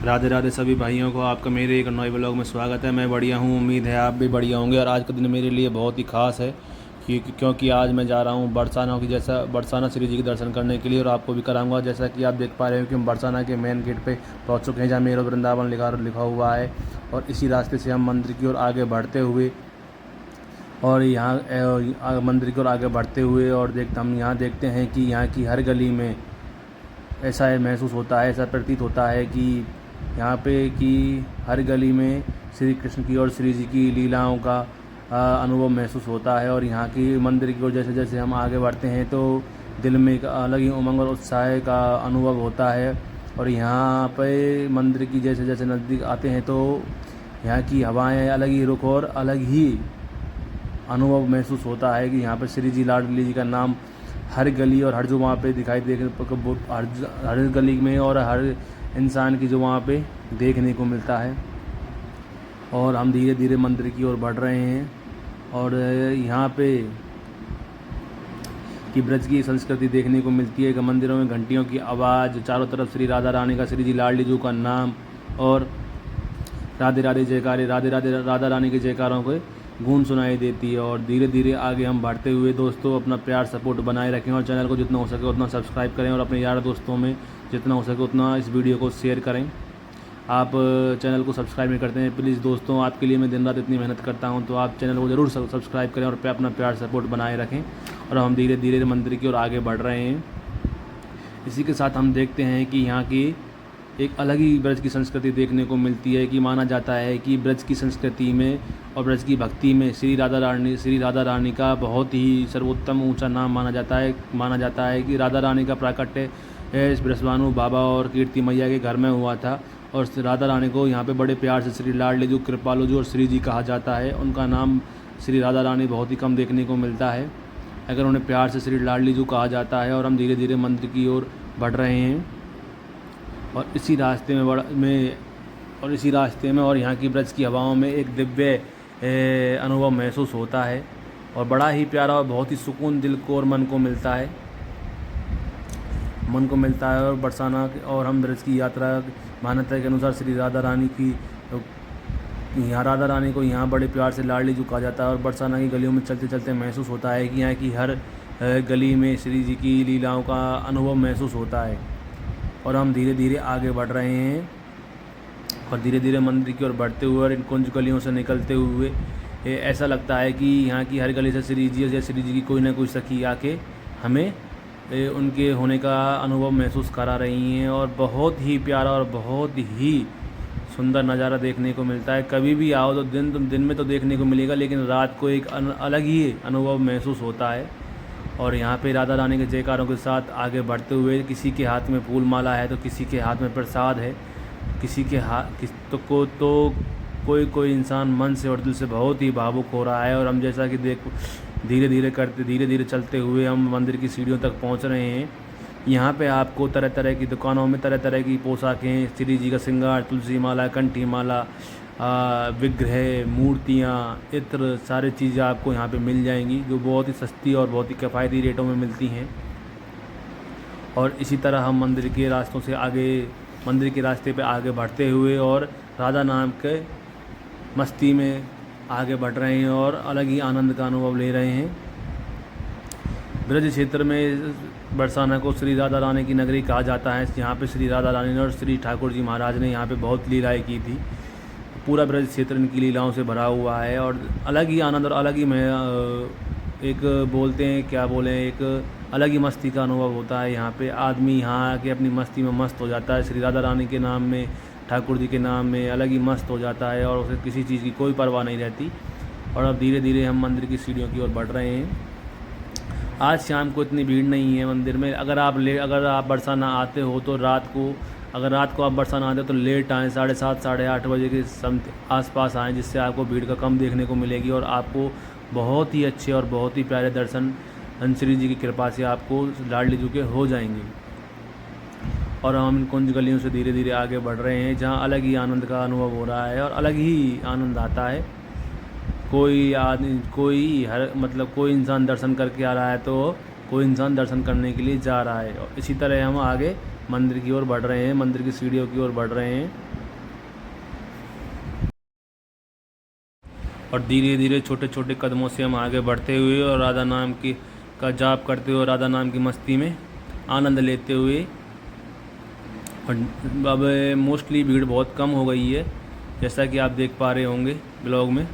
राधे राधे सभी भाइयों को, आपका मेरे एक नए ब्लॉग में स्वागत है। मैं बढ़िया हूँ, उम्मीद है आप भी बढ़िया होंगे। और आज का दिन मेरे लिए बहुत ही खास है क्योंकि आज मैं जा रहा हूँ बरसाना की जैसा बरसाना श्री जी के दर्शन करने के लिए, और आपको भी कराऊंगा। जैसा कि आप देख पा रहे हो कि हम बरसाना के मेन गेट पे पहुँच चुके हैं, जहाँ मेरो वृंदावन लिखा हुआ है। और इसी रास्ते से हम मंदिर की ओर आगे बढ़ते हुए और यहाँ मंदिर की ओर आगे बढ़ते हुए और हम यहाँ देखते हैं कि यहाँ की हर गली में ऐसा महसूस होता है, ऐसा प्रतीत होता है कि यहाँ पे कि हर गली में श्री कृष्ण की और श्री जी की लीलाओं का अनुभव महसूस होता है। और यहाँ की मंदिर की ओर जैसे जैसे हम आगे बढ़ते हैं तो दिल में एक अलग ही उमंग और उत्साह का अनुभव होता है। और यहाँ पे मंदिर की जैसे जैसे नज़दीक आते हैं तो यहाँ की हवाएं अलग ही रुख और अलग ही अनुभव महसूस होता है कि यहाँ पर श्री जी लाडली जी का नाम हर गली और हर जो वहाँ पे दिखाई दे हर गली में और हर इंसान की जो वहाँ पे देखने को मिलता है। और हम धीरे धीरे मंदिर की ओर बढ़ रहे हैं और यहाँ पे कि ब्रज की संस्कृति देखने को मिलती है कि मंदिरों में घंटियों की आवाज़, चारों तरफ श्री राधा रानी का, श्री जी लाडली जी का नाम और राधे राधे जयकारे, राधे राधे राधा रानी के जयकारों के गूंज सुनाई देती है। और धीरे धीरे आगे हम बढ़ते हुए दोस्तों अपना प्यार सपोर्ट बनाए रखें और चैनल को जितना हो सके उतना सब्सक्राइब करें और अपने यार दोस्तों में जितना हो सके उतना इस वीडियो को शेयर करें। आप चैनल को सब्सक्राइब नहीं करते हैं, प्लीज़ दोस्तों, आपके लिए मैं दिन रात इतनी मेहनत करता हूं, तो आप चैनल को ज़रूर सब्सक्राइब करें और अपना प्यार सपोर्ट बनाए रखें। और हम धीरे धीरे मंदिर की ओर आगे बढ़ रहे हैं। इसी के साथ हम देखते हैं कि यहाँ की एक अलग ही ब्रज की संस्कृति देखने को मिलती है कि माना जाता है कि ब्रज की संस्कृति में और ब्रज की भक्ति में श्री राधा रानी का बहुत ही सर्वोत्तम ऊंचा नाम माना जाता है कि राधा रानी का प्राकट्य ब्रजभानु बाबा और कीर्ति मैया के घर में हुआ था। और राधा रानी को यहाँ पे बड़े प्यार से श्री लाडली जी, कृपालु जी और श्री जी कहा जाता है। उनका नाम श्री राधा रानी बहुत ही कम देखने को मिलता है, अगर उन्हें प्यार से श्री लाडली जी कहा जाता है। और हम धीरे धीरे मंदिर की ओर बढ़ रहे हैं और इसी रास्ते में और यहाँ की ब्रज की हवाओं में एक दिव्य अनुभव महसूस होता है और बड़ा ही प्यारा और बहुत ही सुकून दिल को और मन को मिलता है और बरसाना और हम ब्रज की यात्रा मान्यता के अनुसार श्री राधा रानी को यहाँ बड़े प्यार से लाडली जी कहा जाता है। और बरसाना की गलियों में चलते चलते महसूस होता है कि यहाँ की हर गली में श्री जी की लीलाओं का अनुभव महसूस होता है। और हम धीरे धीरे आगे बढ़ रहे हैं और धीरे धीरे मंदिर की ओर बढ़ते हुए और इन कुंज गलियों से निकलते हुए ऐसा लगता है कि यहाँ की हर गली से श्री जी की कोई ना कोई सखी आके हमें उनके होने का अनुभव महसूस करा रही हैं। और बहुत ही प्यारा और बहुत ही सुंदर नज़ारा देखने को मिलता है। कभी भी आओ तो दिन में तो देखने को मिलेगा, लेकिन रात को एक अलग ही अनुभव महसूस होता है। और यहाँ पे राधा रानी के जयकारों के साथ आगे बढ़ते हुए किसी के हाथ में फूल माला है तो किसी के हाथ में प्रसाद है, कोई इंसान मन से और दिल से बहुत ही भावुक हो रहा है। और हम जैसा कि धीरे धीरे चलते हुए हम मंदिर की सीढ़ियों तक पहुँच रहे हैं। यहाँ पे आपको तरह तरह की दुकानों में तरह तरह की पोशाकें, श्री जी का श्रृंगार, तुलसी माला, कंठी माला, विग्रह, मूर्तियाँ, इत्र, सारी चीज़ें आपको यहाँ पे मिल जाएंगी जो बहुत ही सस्ती और बहुत ही किफ़ायती रेटों में मिलती हैं। और इसी तरह हम मंदिर के रास्ते पे आगे बढ़ते हुए और राधा नाम के मस्ती में आगे बढ़ रहे हैं और अलग ही आनंद का अनुभव ले रहे हैं। ब्रज क्षेत्र में बरसाना को श्री राधा रानी की नगरी कहा जाता है। यहाँ पे श्री राधा रानी और श्री ठाकुर जी महाराज ने यहाँ पे बहुत लीलाएँ की थी। पूरा ब्रज क्षेत्र इनकी लीलाओं से भरा हुआ है और अलग ही आनंद और अलग ही एक अलग ही मस्ती का अनुभव होता है। यहाँ पे आदमी यहाँ आके अपनी मस्ती में मस्त हो जाता है, श्री राधा रानी के नाम में, ठाकुर जी के नाम में अलग ही मस्त हो जाता है और उसे किसी चीज़ की कोई परवाह नहीं रहती। और अब धीरे धीरे हम मंदिर की सीढ़ियों की ओर बढ़ रहे हैं। आज शाम को इतनी भीड़ नहीं है मंदिर में। अगर आप बरसाना आते हो तो रात को आप बरसाना आते हो तो लेट आएँ, 7:30 साढ़े 8 बजे के आसपास आएँ, जिससे आपको भीड़ का कम देखने को मिलेगी और आपको बहुत ही अच्छे और बहुत ही प्यारे दर्शन श्री जी की कृपा से आपको लाडली जी के हो जाएंगे। और हम इन कुंज गलियों से धीरे धीरे आगे बढ़ रहे हैं जहाँ अलग ही आनंद का अनुभव हो रहा है और अलग ही आनंद आता है। कोई इंसान दर्शन करके आ रहा है तो कोई इंसान दर्शन करने के लिए जा रहा है। और इसी तरह हम आगे मंदिर की ओर बढ़ रहे हैं, मंदिर की सीढ़ियों की ओर बढ़ रहे हैं। और धीरे धीरे छोटे छोटे कदमों से हम आगे बढ़ते हुए और राधा नाम की का जाप करते हुए, राधा नाम की मस्ती में आनंद लेते हुए। और अब मोस्टली भीड़ बहुत कम हो गई है, जैसा कि आप देख पा रहे होंगे ब्लॉग में।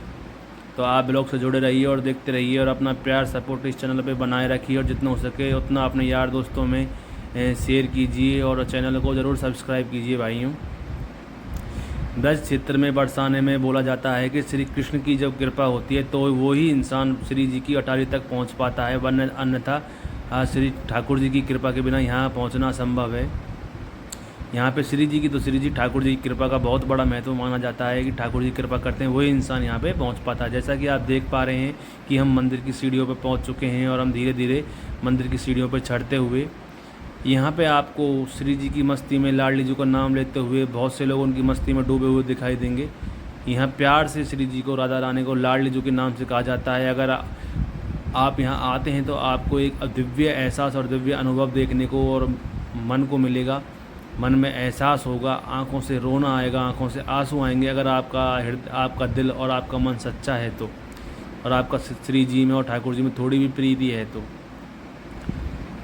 तो आप ब्लॉग से जुड़े रहिए और देखते रहिए और अपना प्यार सपोर्ट इस चैनल पे बनाए रखिए और जितना हो सके उतना अपने यार दोस्तों में शेयर कीजिए और चैनल को ज़रूर सब्सक्राइब कीजिए भाइयों। ब्रज क्षेत्र में बरसाने में बोला जाता है कि श्री कृष्ण की जब कृपा होती है तो वो ही इंसान श्री जी की अटारी तक पहुंच पाता है, वरना अन्यथा श्री ठाकुर जी की कृपा के बिना यहाँ पहुंचना असंभव है। यहाँ पे श्री जी की तो श्री जी ठाकुर जी की कृपा का बहुत बड़ा महत्व माना जाता है कि ठाकुर जी कृपा करते हैं वही इंसान यहाँ पे पहुँच पाता है। जैसा कि आप देख पा रहे हैं कि हम मंदिर की सीढ़ियों पर पहुँच चुके हैं और हम धीरे धीरे मंदिर की सीढ़ियों पर चढ़ते हुए यहाँ पे आपको श्री जी की मस्ती में लाडली जी का नाम लेते हुए बहुत से लोग उनकी मस्ती में डूबे हुए दिखाई देंगे। यहाँ प्यार से श्री जी को, राधा रानी को लाडली जी के नाम से कहा जाता है। अगर आप यहाँ आते हैं तो आपको एक दिव्य एहसास और दिव्य अनुभव देखने को और मन को मिलेगा। मन में एहसास होगा, आँखों से रोना आएगा, आँखों से आंसू आएंगे अगर आपका दिल और आपका मन सच्चा है तो, और आपका श्री जी में और ठाकुर जी में थोड़ी भी प्रीति है तो।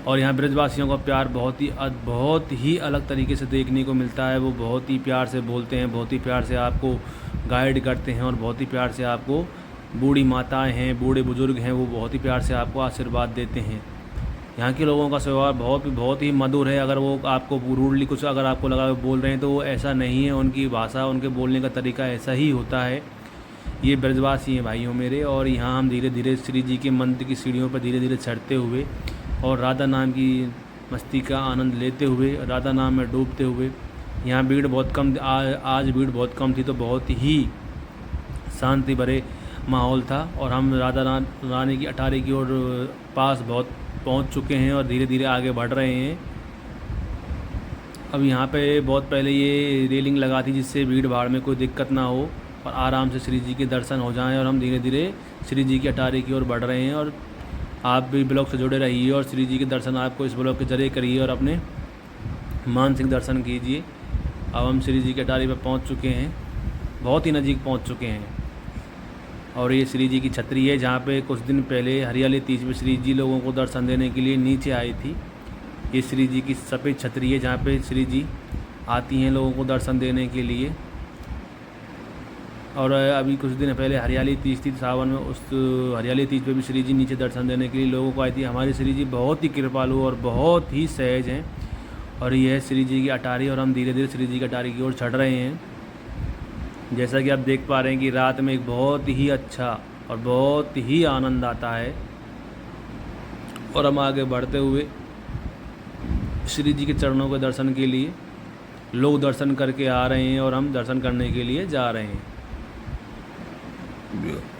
और यहाँ ब्रजवासियों का प्यार बहुत ही अलग तरीके से देखने को मिलता है। वो बहुत ही प्यार से बोलते हैं, बहुत ही प्यार से आपको गाइड करते हैं और बहुत ही प्यार से आपको, बूढ़ी माताएं हैं, बूढ़े बुजुर्ग हैं, वो बहुत ही प्यार से आपको आशीर्वाद देते हैं। यहाँ के लोगों का व्यवहार बहुत ही मधुर है। अगर वो आपको रूडली कुछ अगर आपको लगा बोल रहे हैं तो वो ऐसा नहीं है, उनकी भाषा, उनके बोलने का तरीका ऐसा ही होता है। ये ब्रजवासी हैं भाइयों मेरे। और यहाँ हम धीरे धीरे श्री जी के मंदिर की सीढ़ियों पर धीरे धीरे चढ़ते हुए और राधा नाम की मस्ती का आनंद लेते हुए, राधा नाम में डूबते हुए। यहाँ भीड़ बहुत कम, आज भीड़ बहुत कम थी तो बहुत ही शांति भरे माहौल था और हम राधा रानी की अटारी की ओर पास बहुत पहुँच चुके हैं और धीरे धीरे आगे बढ़ रहे हैं। अब यहाँ पे बहुत पहले ये रेलिंग लगा थी जिससे भीड़ भाड़ में कोई दिक्कत ना हो और आराम से श्री जी के दर्शन हो जाएं। और हम धीरे धीरे श्री जी की अटारी की ओर बढ़ रहे हैं और आप भी ब्लॉग से जुड़े रहिए और श्री जी के दर्शन आपको इस ब्लॉग के जरिए करिए और अपने मानसिक दर्शन कीजिए। अब हम श्री जी की अटारी पर पहुंच चुके हैं, बहुत ही नज़दीक पहुंच चुके हैं। और ये श्री जी की छतरी है जहां पे कुछ दिन पहले हरियाली तीज में श्री जी लोगों को दर्शन देने के लिए नीचे आई थी। ये श्री जी की सफ़ेद छतरी है जहाँ पे श्री जी आती हैं लोगों को दर्शन देने के लिए। और अभी कुछ दिन पहले हरियाली तीज थी सावन में, उस हरियाली तीज पे भी श्री जी नीचे दर्शन देने के लिए लोगों को आई थी। हमारी श्री जी बहुत ही कृपालु और बहुत ही सहज हैं। और यह है श्री जी की अटारी और हम धीरे धीरे श्री जी की अटारी की ओर चढ़ रहे हैं। जैसा कि आप देख पा रहे हैं कि रात में एक बहुत ही अच्छा और बहुत ही आनंद आता है। और हम आगे बढ़ते हुए श्री जी के चरणों के दर्शन के लिए, लोग दर्शन करके आ रहे हैं और हम दर्शन करने के लिए जा रहे हैं।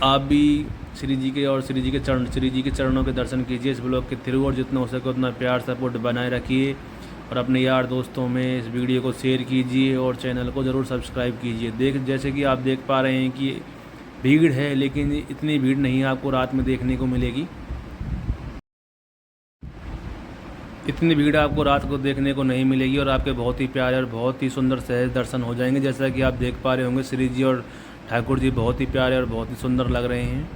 आप भी श्री जी के और श्री जी के चरणों के दर्शन कीजिए इस ब्लॉग के थ्रू और जितना हो सके उतना प्यार सपोर्ट बनाए रखिए और अपने यार दोस्तों में इस वीडियो को शेयर कीजिए और चैनल को ज़रूर सब्सक्राइब कीजिए। जैसे कि आप देख पा रहे हैं कि भीड़ है, लेकिन इतनी भीड़ नहीं आपको रात में देखने को मिलेगी। इतनी भीड़ आपको रात को देखने को नहीं मिलेगी और आपके बहुत ही प्यारे और बहुत ही सुंदर सहज दर्शन हो जाएंगे। जैसा कि आप देख पा रहे होंगे श्री जी और ठाकुर जी बहुत ही प्यारे और बहुत ही सुंदर लग रहे हैं।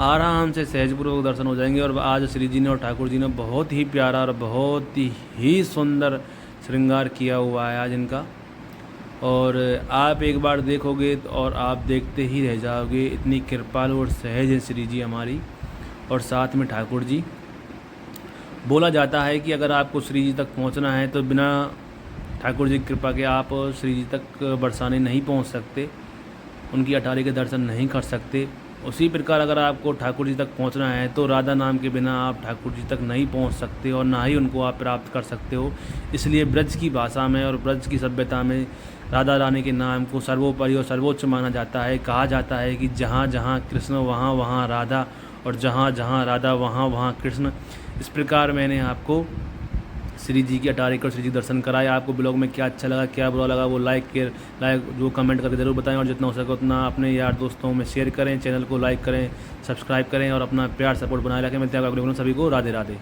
आराम से सहजपूर्वक दर्शन हो जाएंगे। और आज श्री जी ने और ठाकुर जी ने बहुत ही प्यारा और बहुत ही सुंदर श्रृंगार किया हुआ है आज इनका। और आप एक बार देखोगे और आप देखते ही रह जाओगे, इतनी कृपालु और सहज है श्री जी हमारी और साथ में ठाकुर जी। बोला जाता है कि अगर आपको श्री जी तक पहुंचना है तो बिना ठाकुर जी की कृपा के आप श्री जी तक बरसाने नहीं पहुंच सकते, उनकी अटारी के दर्शन नहीं कर सकते। उसी प्रकार अगर आपको ठाकुर जी तक पहुंचना है तो राधा नाम के बिना आप ठाकुर जी तक नहीं पहुंच सकते और ना ही उनको आप प्राप्त कर सकते हो। इसलिए ब्रज की भाषा में और ब्रज की सभ्यता में राधा रानी के नाम को सर्वोपरि और सर्वोच्च माना जाता है। कहा जाता है कि जहाँ जहाँ कृष्ण वहाँ वहाँ राधा और जहाँ जहाँ राधा वहाँ वहाँ कृष्ण। इस प्रकार मैंने आपको श्री जी की अटारी और श्री जी दर्शन कराए। आपको ब्लॉग में क्या अच्छा लगा, क्या बुरा लगा, वो लाइक जो कमेंट करके ज़रूर बताएं और जितना हो सके उतना अपने यार दोस्तों में शेयर करें, चैनल को लाइक करें, सब्सक्राइब करें और अपना प्यार सपोर्ट बनाए रखें। मिलते हैं अगले वीडियो में। सभी को राधे राधे।